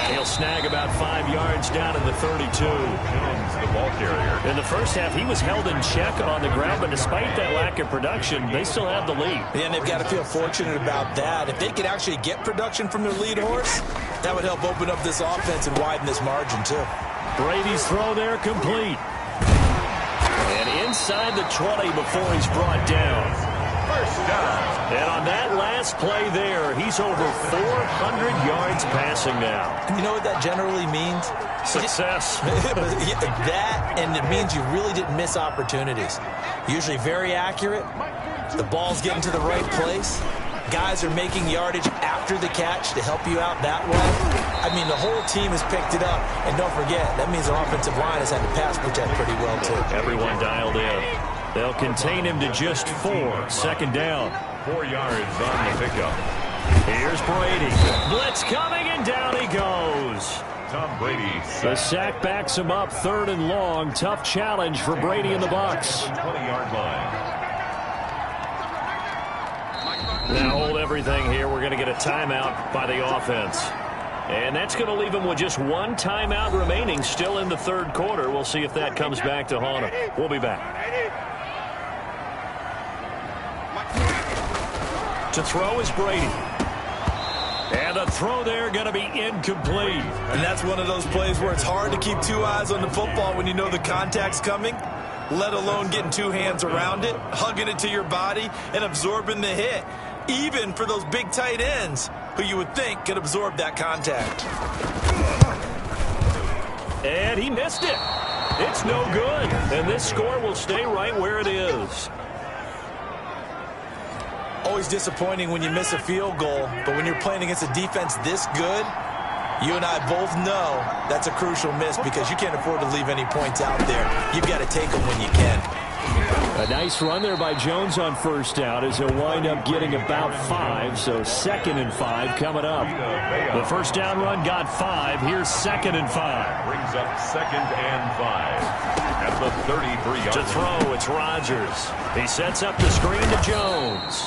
He'll snag about 5 yards down in the 32. Jones, the ball carrier. In the first half, he was held in check on the ground, but despite that lack of production, they still have the lead. And they've got to feel fortunate about that. If they could actually get production from their lead horse, that would help open up this offense and widen this margin, too. Brady's throw there complete. And inside the 20 before he's brought down. First down. And on that last play there, he's over 400 yards passing now. You know what that generally means? Success. That, and it means you really didn't miss opportunities. Usually very accurate. The ball's getting to the right place. guys are making yardage after the catch to help you out that way. I mean, the whole team has picked it up. And don't forget, that means our offensive line has had to pass protect pretty well, too. Everyone dialed in. They'll contain him to just 4. Second down. 4 yards on the pickup. Here's Brady. Blitz coming, and down he goes. Tom Brady. The sack backs him up, 3rd and long. Tough challenge for Brady and the Bucs. 20-yard line. Now hold everything here. We're going to get a timeout by the offense. And that's going to leave them with just 1 timeout remaining still in the 3rd quarter. We'll see if that comes back to haunt them. We'll be back. To throw is Brady. And the throw there going to be incomplete. And that's one of those plays where it's hard to keep 2 eyes on the football when you know the contact's coming, let alone getting 2 hands around it, hugging it to your body, and absorbing the hit. Even for those big tight ends who you would think could absorb that contact. And he missed it. It's no good. And this score will stay right where it is. Always disappointing when you miss a field goal, but when you're playing against a defense this good, you and I both know that's a crucial miss because you can't afford to leave any points out there. You've got to take them when you can. A nice run there by Jones on 1st down as he'll wind up getting about 5, so 2nd and 5 coming up. The 1st down run got 5. Here's 2nd and 5. Brings up 2nd and 5 at the 33-yard To throw, it's Rodgers. He sets up the screen to Jones.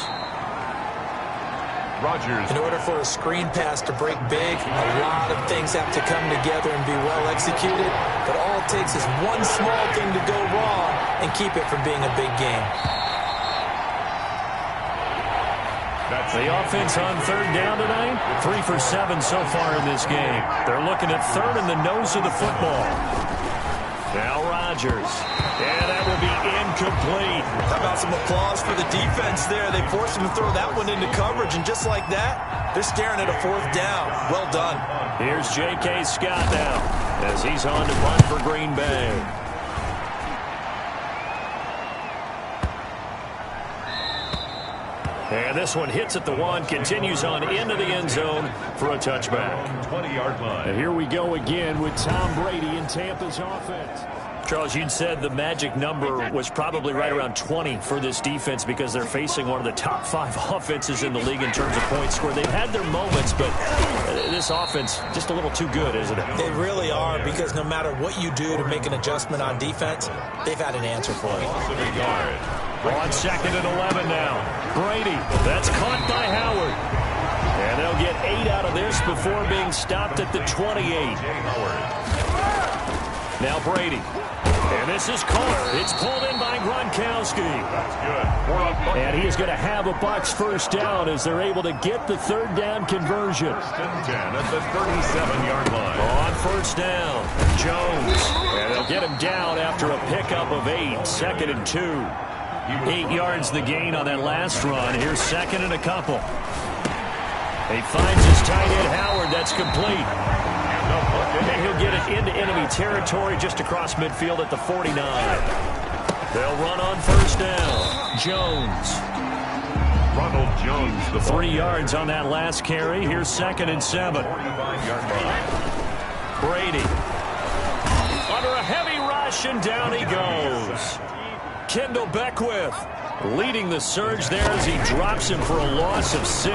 Rodgers. In order for a screen pass to break big, a lot of things have to come together and be well executed. But all it takes is one small thing to go wrong and keep it from being a big game. That's the offense on 3rd down tonight. 3 for 7 so far in this game. They're looking at 3rd in the nose of the football. Now Rodgers. And that will be incomplete. How about some applause for the defense there? They forced him to throw that one into coverage, and just like that, they're staring at a 4th down. Well done. Here's J.K. Scott now as he's on to punt for Green Bay. And this one hits at the 1, continues on into the end zone for a touchback. 20-yard line. And here we go again with Tom Brady in Tampa's offense. Charles, you'd said the magic number was probably right around 20 for this defense because they're facing one of the top 5 offenses in the league in terms of points scored. They've had their moments, but this offense just a little too good, isn't it? They really are, because no matter what you do to make an adjustment on defense, they've had an answer for it. On 2nd and 11 now. Brady, that's caught by Howard. And they'll get 8 out of this before being stopped at the 28. Now Brady. And this is caught. It's pulled in by Gronkowski. That's good. And he is going to have a Bucs 1st down as they're able to get the 3rd down conversion. 1st and 10 at the 37-yard line. On 1st down, Jones. And they'll get him down after a pickup of 8. 2nd and 2. 8 yards the gain on that last run. Here's 2nd and a couple. He finds his tight end Howard. That's complete. And he'll get it into enemy territory just across midfield at the 49. They'll run on 1st down. Jones. Ronald Jones. The 3 yards on that last carry. Here's 2nd and 7. 45-yard line. Brady. Under a heavy rush, and down he goes. Kendall Beckwith leading the surge there as he drops him for a loss of 6.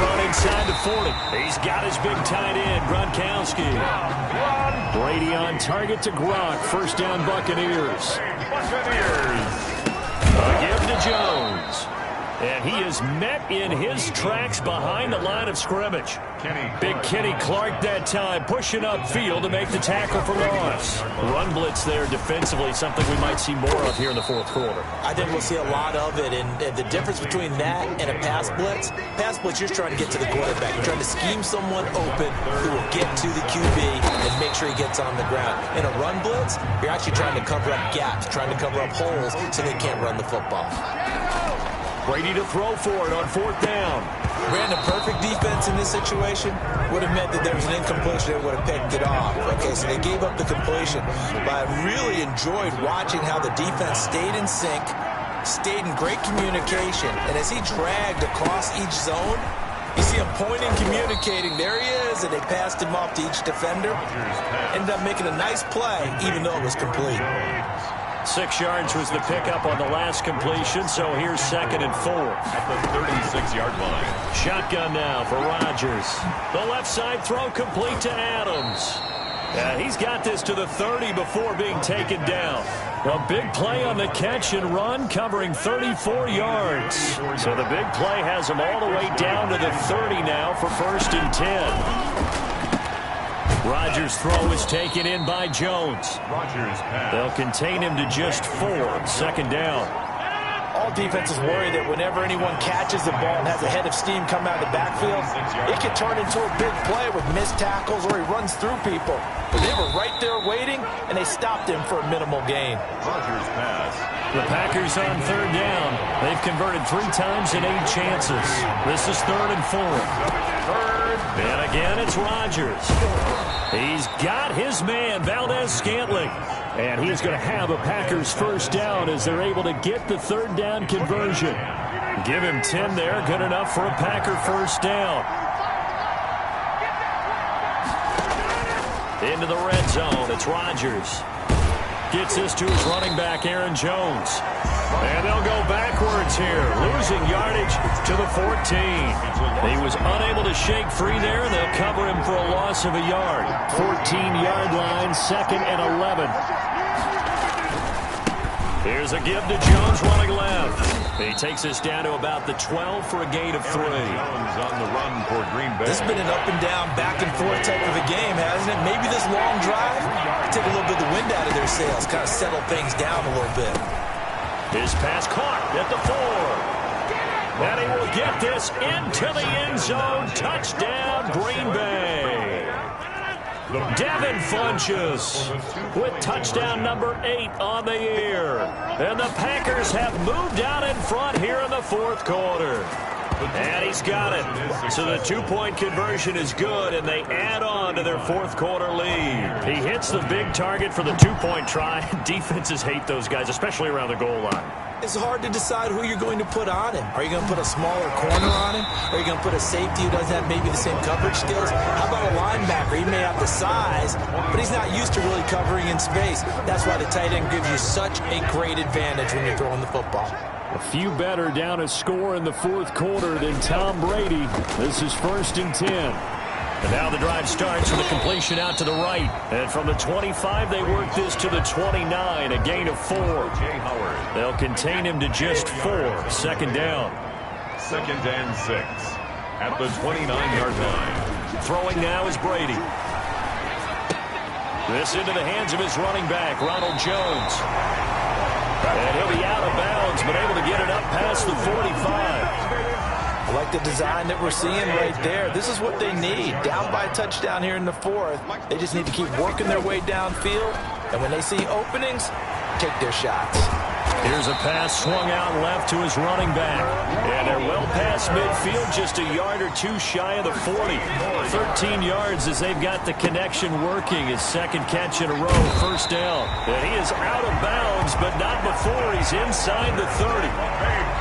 Run inside the 40. He's got his big tight end, Gronkowski. Brady on target to Gronk. 1st down, Buccaneers. A give to Jones. And he is met in his tracks behind the line of scrimmage. Big Kenny Clark that time, pushing upfield to make the tackle for loss. Run blitz there defensively, something we might see more of here in the 4th quarter. I think we'll see a lot of it, and the difference between that and a pass blitz, you're just trying to get to the quarterback. You're trying to scheme someone open who will get to the QB and make sure he gets on the ground. In a run blitz, you're actually trying to cover up gaps, trying to cover up holes so they can't run the football. Brady to throw for it on 4th down. Ran a perfect defense in this situation. Would have meant that there was an incompletion that would have picked it off. Okay, so they gave up the completion. But I really enjoyed watching how the defense stayed in sync, stayed in great communication. And as he dragged across each zone, you see him pointing, communicating. There he is, and they passed him off to each defender. Ended up making a nice play, even though it was complete. 6 yards was the pickup on the last completion, so here's 2nd and 4. At the 36-yard line. Shotgun now for Rodgers. The left side throw complete to Adams. He's got this to the 30 before being taken down. A big play on the catch and run, covering 34 yards. So the big play has him all the way down to the 30 now for 1st and 10. Rodgers' throw is taken in by Jones. They'll contain him to just 4. 2nd down. All defenses worry that whenever anyone catches the ball and has a head of steam come out of the backfield, it can turn into a big play with missed tackles or he runs through people. But they were right there waiting, and they stopped him for a minimal gain. Rodgers pass. The Packers on 3rd down. They've converted 3 times in 8 chances. This is 3rd and 4. And again, it's Rodgers. He's got his man, Valdez-Scantling. And he's going to have a Packers 1st down as they're able to get the 3rd down conversion. Give him 10 there, good enough for a Packer 1st down. Into the red zone, it's Rodgers. Gets this to his running back, Aaron Jones. And they'll go backwards here, losing yardage to the 14. He was unable to shake free there, and they'll cover him for a loss of a yard. 14-yard line, 2nd and 11. Here's a give to Jones running left. He takes us down to about the 12 for a gain of 3. Jones on the run for Green Bay. This has been an up and down, back and forth type of a game, hasn't it? Maybe this long drive take a little bit of the wind out of their sails, kind of settle things down a little bit. His pass caught at the 4. And he will get this into the end zone. Touchdown, Green Bay. Devin Funchess with touchdown number 8 on the year. And the Packers have moved out in front here in the 4th quarter. And he's got it. So the 2-point conversion is good, and they add on to their 4th quarter lead. He hits the big target for the 2-point try. Defenses hate those guys, especially around the goal line. It's hard to decide who you're going to put on him. Are you going to put a smaller corner on him? Are you going to put a safety who doesn't have maybe the same coverage skills? How about a linebacker? He may have the size, but he's not used to really covering in space. That's why the tight end gives you such a great advantage when you're throwing the football. A few better down a score in the 4th quarter than Tom Brady. This is 1st and 10. And now the drive starts with a completion out to the right. And from the 25, they work this to the 29, a gain of 4. They'll contain him to just 4. 2nd down. 2nd and 6 at the 29-yard line. Throwing now is Brady. This into the hands of his running back, Ronald Jones. And he'll be out of bounds, but able to get it up past the 45. I like the design that we're seeing right there. This is what they need. Down by a touchdown here in the 4th. They just need to keep working their way downfield. And when they see openings, take their shots. Here's a pass swung out left to his running back. And they're well past midfield, just a yard or 2 shy of the 40. 13 yards as they've got the connection working. His 2nd catch in a row, 1st down. And he is out of bounds, but not before he's inside the 30.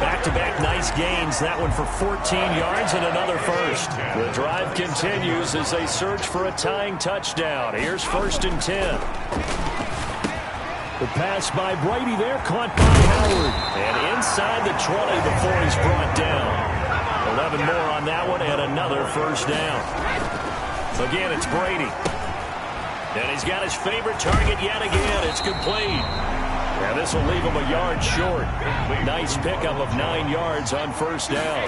Back-to-back nice gains. That one for 14 yards and another 1st. The drive continues as they search for a tying touchdown. Here's 1st and 10. The pass by Brady there, caught by Howard. And inside the 20 before he's brought down. 11 more on that one and another 1st down. Again, it's Brady. And he's got his favorite target yet again. It's complete. And this will leave him a yard short. Nice pickup of 9 yards on 1st down.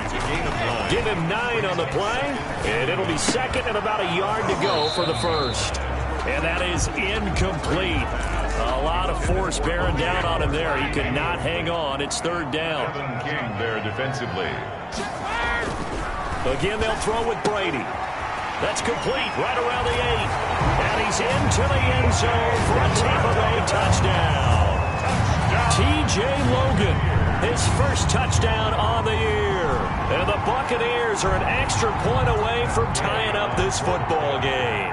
Give him 9 on the play. And it'll be 2nd and about a yard to go for the 1st. And that is incomplete. A lot of force bearing down on him there. He could not hang on. It's 3rd down. Kevin King there defensively. Again, they'll throw with Brady. That's complete right around the 8. And he's into the end zone for a Tampa Bay touchdown. T.J. Logan, his 1st touchdown on the year. And the Buccaneers are an extra point away from tying up this football game.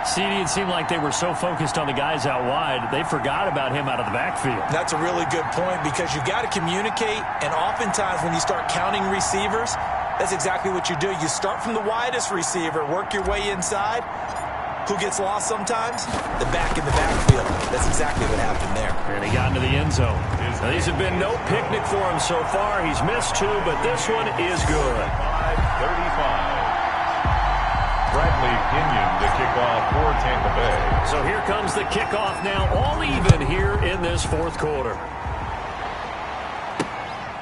CD, it seemed like they were so focused on the guys out wide, they forgot about him out of the backfield. That's a really good point because you got to communicate, and oftentimes when you start counting receivers, that's exactly what you do. You start from the widest receiver, work your way inside. Who gets lost sometimes? The back in the backfield. That's exactly what happened there. And he got into the end zone. Now, these have been no picnic for him so far. He's missed 2, but this one is good. 5:35. Bradley Pinion to kick off for Tampa Bay. So here comes the kickoff now, all even here in this fourth quarter.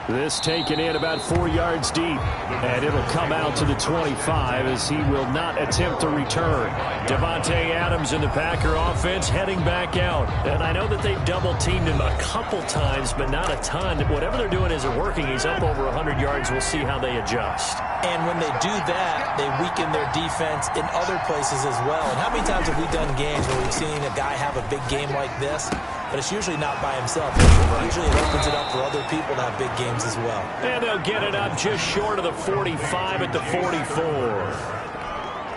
This taken in about 4 yards deep, and it'll come out to the 25 as he will not attempt to return. Devontae Adams in the Packer offense heading back out. And I know that they've double-teamed him a couple times, but not a ton. Whatever they're doing isn't working. He's up over 100 yards. We'll see how they adjust. And when they do that, they weaken their defense in other places as well. And how many times have we done games where we've seen a guy have a big game like this? But it's usually not by himself. Usually it opens it up for other people to have big games as well. And they'll get it up just short of the 45 at the 44.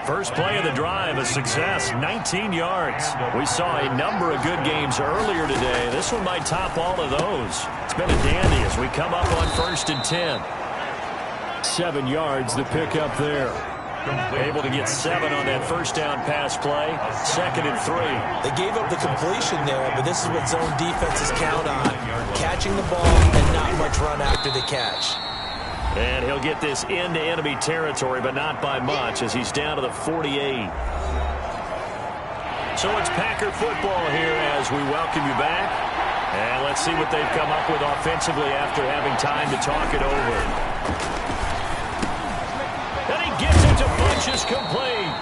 First play of the drive, a success, 19 yards. We saw a number of good games earlier today. This one might top all of those. It's been a dandy as we come up on 1st and 10. 7 yards, the pickup there. Able to get 7 on that first down pass play. 2nd and 3. They gave up the completion there, but this is what zone defenses count on. Catching the ball and not much run after the catch. And he'll get this into enemy territory, but not by much as he's down to the 48. So it's Packer football here as we welcome you back. And let's see what they've come up with offensively after having time to talk it over. And he gets it to Bunch is complete.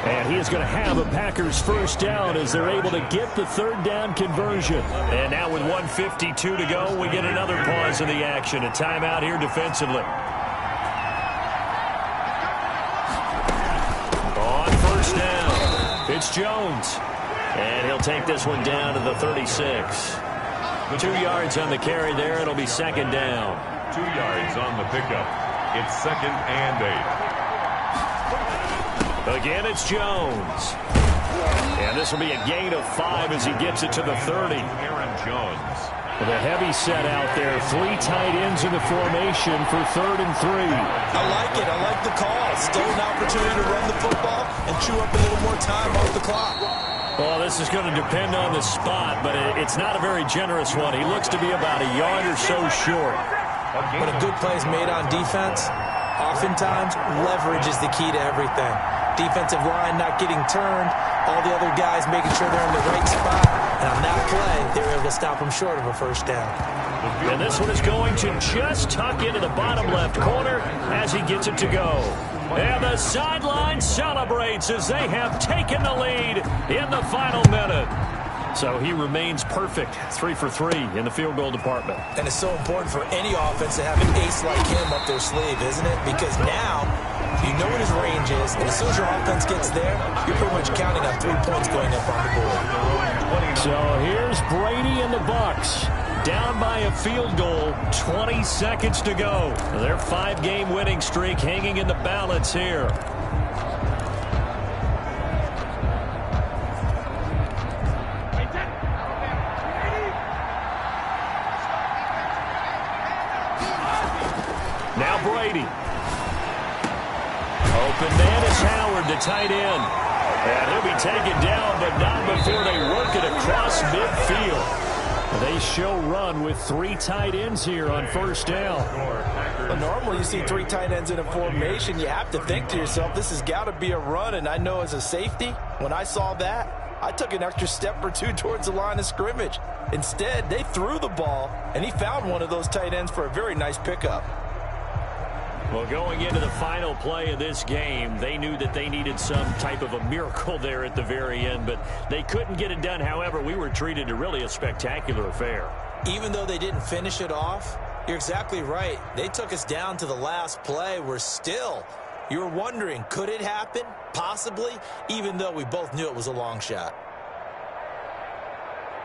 And he is going to have a Packers first down as they're able to get the 3rd down conversion. And now with 1:52 to go, we get another pause in the action. A timeout here defensively. On 1st down, it's Jones. And he'll take this one down to the 36. 2 yards on the carry there. It'll be 2nd down. 2 yards on the pickup. It's 2nd and 8. Again, it's Jones. And this will be a gain of 5 as he gets it to the 30. Aaron Jones. With a heavy set out there. 3 tight ends in the formation for 3rd and 3. I like it. I like the call. Still an opportunity to run the football and chew up a little more time off the clock. Well, this is going to depend on the spot, but it's not a very generous one. He looks to be about a yard or so short. When a good play is made on defense, oftentimes leverage is the key to everything. Defensive line not getting turned, all the other guys making sure they're in the right spot. And on that play, they were able to stop him short of a first down. And this one is going to just tuck into the bottom left corner as he gets it to go. And the sideline celebrates as they have taken the lead in the final minute. So he remains perfect, 3 for 3 in the field goal department. And it's so important for any offense to have an ace like him up their sleeve, isn't it? Because now you know what his range is, and as soon as your offense gets there, you're pretty much counting on 3 points going up on the board. So here's Brady and the Bucs. Down by a field goal, 20 seconds to go. Their 5-game winning streak hanging in the balance here. Now Brady. Open man is Howard, the tight end. And he'll be taken down, but not before they work it across midfield. They show run with 3 tight ends here on 1st down. Well, normally you see 3 tight ends in a formation. You have to think to yourself, this has got to be a run. And I know as a safety, when I saw that, I took an extra step or 2 towards the line of scrimmage. Instead, they threw the ball, and he found one of those tight ends for a very nice pickup. Well, going into the final play of this game, they knew that they needed some type of a miracle there at the very end, but they couldn't get it done. However, we were treated to really a spectacular affair. Even though they didn't finish it off, you're exactly right. They took us down to the last play. We're still, you're wondering, could it happen? Possibly, even though we both knew it was a long shot.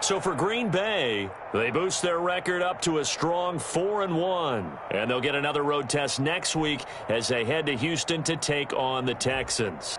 So for Green Bay, they boost their record up to a strong 4-1. And they'll get another road test next week as they head to Houston to take on the Texans.